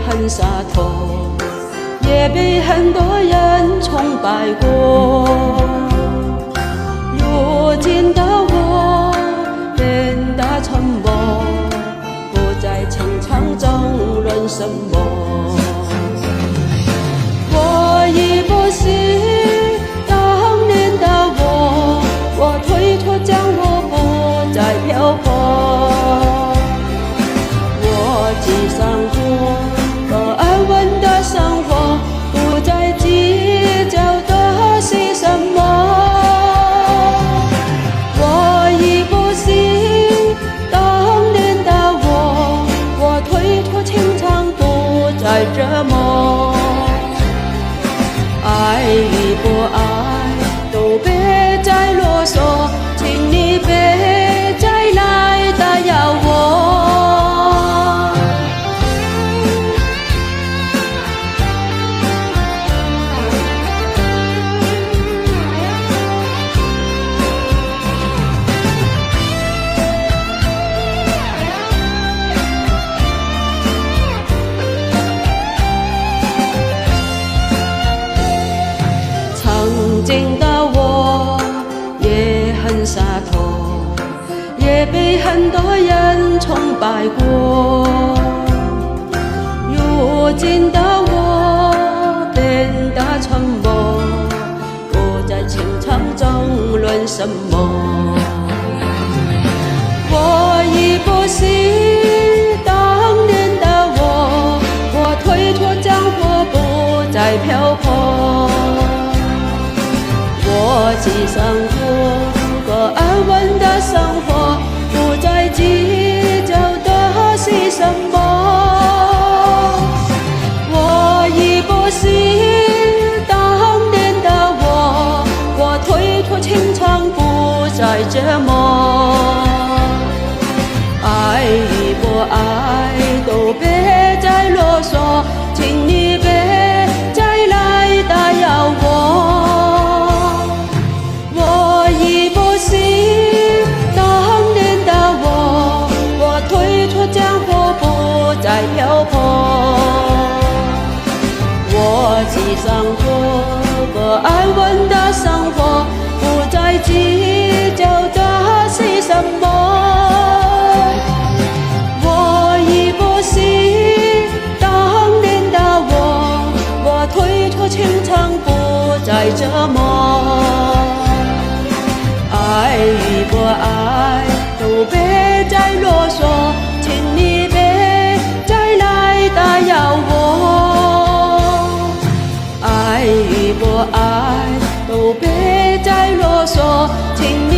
很洒脱，也被很多人崇拜过。如今的我变得沉默，不再经常争论什么。我已不是当年的我，我退出江湖，不再漂泊。我只想过个安稳的生活，不再计较的是什么。我已不是当年的我，我退出情场，不再折磨。爱与不爱都别再啰嗦，请你别再来打扰我。曾经的我也很洒脱，也被很多人崇拜过。如今的我变得沉默，不再经常争论什么。我已不是当年的我，我退出江湖，不再漂泊。我只想过个安稳的生活，不再计较的是什么。我已不是当年的我，我退出情场，不再折磨。爱与不爱都别再啰嗦，请你别再来打扰我。在漂泊，我只想过个安稳的生活，不再计较的是什么。我已不是当年的我，我退出情场，不再折磨。爱与不爱都别再啰嗦，请你打扰我。爱与不爱都别再啰嗦，请